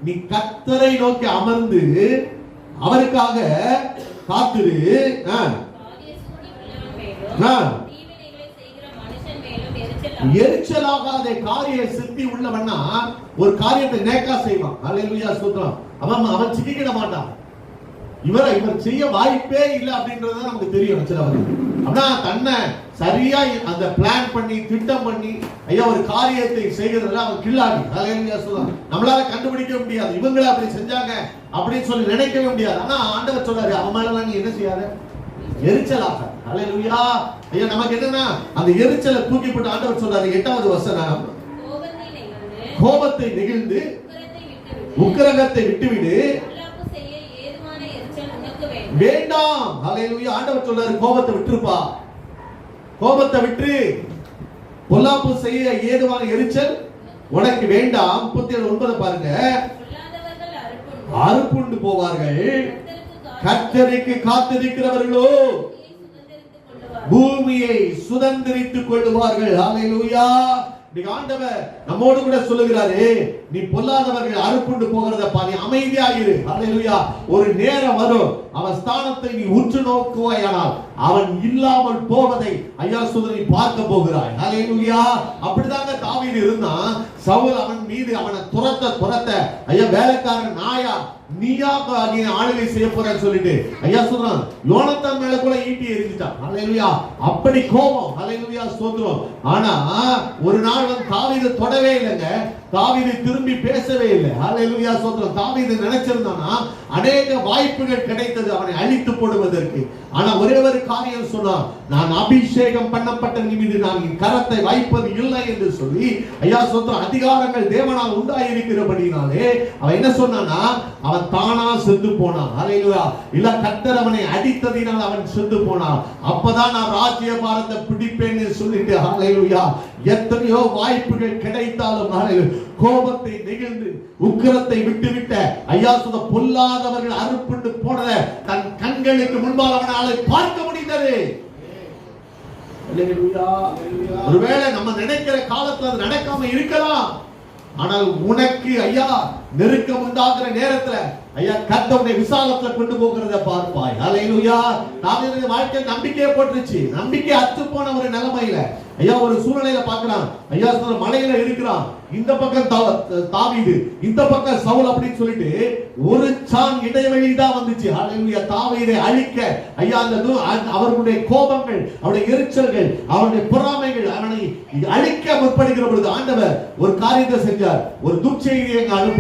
நீ கர்த்தரை நோக்கி அமர்ந்து அவருக்காக காத்திரு. எரிச்சலாகாத காரிய சித்தி உள்ளவன்னா ஒரு காரியத்தை நேக்கா செய்வான். அல்லேலூயா ஸ்தோத்திரம். அவன் சிக்கிக்கிட மாட்டான். இவர் செய்ய வாய்ப்பே இல்லை அப்படின்றது நமக்கு தெரியும். அப்படின்னா தன்னை சரியா அந்த பிளான் பண்ணி திட்டம் பண்ணி ஐயா ஒரு காரியத்தை செய்கிறதுல அவன் கில்லாடி. அல்லேலூயா சொல்றான். நம்மளால கண்டுபிடிக்க முடியாது இவங்கள அப்படி செஞ்சாங்க அப்படின்னு சொல்லி நினைக்கவே முடியாது. ஆனா ஆண்டவர் சொல்றாரு அவன் மேல நீ என்ன செய்யாத, எரிச்சலாக. அல்லேலூயா. ஐயா நமக்கு என்னன்னா அந்த எரிச்சலை தூக்கி போட்டு ஆண்டவர் சொல்றாரு 8வது வசனம், கோபத்தை நெகிழ்ந்து உக்கிரகத்தை விட்டுவிடு, வேண்டாம். அல்லேலூயா. ஆண்டவர் சொல்றாரு கோபத்தை விட்டுருப்பா, கோபத்தை விட்டு பொல்லாப்பு செய்ய ஏதுவான எரிச்சல் உனக்கு வேண்டாம். 37:9 பாருங்க, அறுப்புண்டு போவார்கள், கர்த்தருக்கு காத்திருக்கிறவர்களோ பூமியை சுதந்திரித்துக் கொள்ளுவார்கள். அல்லேலூயா. ஆண்டவர் நம்மோடு கூட சொல்லுகிறாரு, நீ பொல்லாதவர்கள் அறுப்புண்டு போகிறத பாரு, அமைதியாயிரு. அல்லேலூயா. ஒரு நேரம் வரும் அவன் ஸ்தானத்தை நீ உற்று நோக்குவாயானால் அவன் இல்லாமல் போவதை ஐயா சுதனை பார்க்க போகிறாய். அல்லேலூயா. அப்படிதாங்க தாவீது இருந்தான். சவுல் அவன் மீது அவனை துரத்த ஐயா வேலைக்காரன் நாயா நீயா நீ ஆளுகை செய்ய போறன்னு சொல்லிட்டு ஐயா சொல்றான். யோனத்தான் மேல கூட ஈட்டி எரிஞ்சிட்டான். அல்லேலூயா. அப்படி கோபம். அல்லேலூயா ஸ்தோத்திரம். ஆனா ஒரு நாள் வந்து தாவீது தொடவே இல்லைங்க. தாவீது திரும்பி பேசவே இல்லை. அல்லேலூயா ஸ்தோத்திரம். தாவீது நினைச்சிருந்தானா அநேக வாய்ப்புகள் கிடைத்தது அவனை அழித்து போடுவதற்கு. ஆனா ஒரே ஒரு காரியம் சொன்னான், நான் அபிஷேகம் பண்ணப்பட்ட நிமிதி நான் என் கரத்தை வைப்பது இல்லை என்று சொல்லி ஐயா ஸ்தோத்திரம். அதிகாரங்கள் தேவனால் உண்டாயிருக்கிறபடினாலே அவன் என்ன சொன்னானா அவன் தானா செத்து போனான். அல்லேலூயா. இல்ல கர்த்தர் அவனை அடித்ததினால் அவன் செத்து போனான். அப்பதான் நான் ராஜ்ய பாரத்தை பிடிப்பேன்னு சொல்லிட்டு அல்லேலூயா. எத்தனையோ வாய்ப்புகள் கிடைத்தாலும் கோபத்தை நெகிழ்ந்து உக்கிரத்தை விட்டுவிட்ட ஐயா சுத பொல்லாதவர்கள் அறுப்புண்டு போனத தன் கண்களுக்கு முன்பாக அவனால பார்க்க முடிந்தது. ஒருவேளை நம்ம நினைக்கிற காலத்துல அது நடக்காம இருக்கலாம். ஆனால் உனக்கு ஐயா நெருக்கம் உண்டாகிற நேரத்துல ஐயா கர்த்தருடைய விசாலத்துல கொண்டு போகிறத பார்ப்பாய். அல்லேலூயா. தாவீது வாழ்க்கை நம்பிக்கையே போட்டுருச்சு. நம்பிக்கை அற்று போன ஒரு நிலைமையில ஐயா ஒரு சூழ்நிலையில பார்க்கலாம். ஐயா சொல்ற மலையில இருக்கிறான். இந்த பக்கம் தாவீது, இந்த பக்கம் சவுல் அப்படின்னு சொல்லிட்டு ஒரு சான் இடைவெளி தான் வந்துச்சு. அல்லேலூயா. தாவீதை அழிக்க ஐயா அந்த அவர்களுடைய கோபங்கள், அவருடைய எரிச்சல்கள், அவருடைய பொறாமைகள் அவனை அழிக்க முற்படுகிற பொழுது ஆண்டவர் ஒரு காரியத்தை செஞ்சார். ஒரு துர்ச்செய்தியை அனுப்ப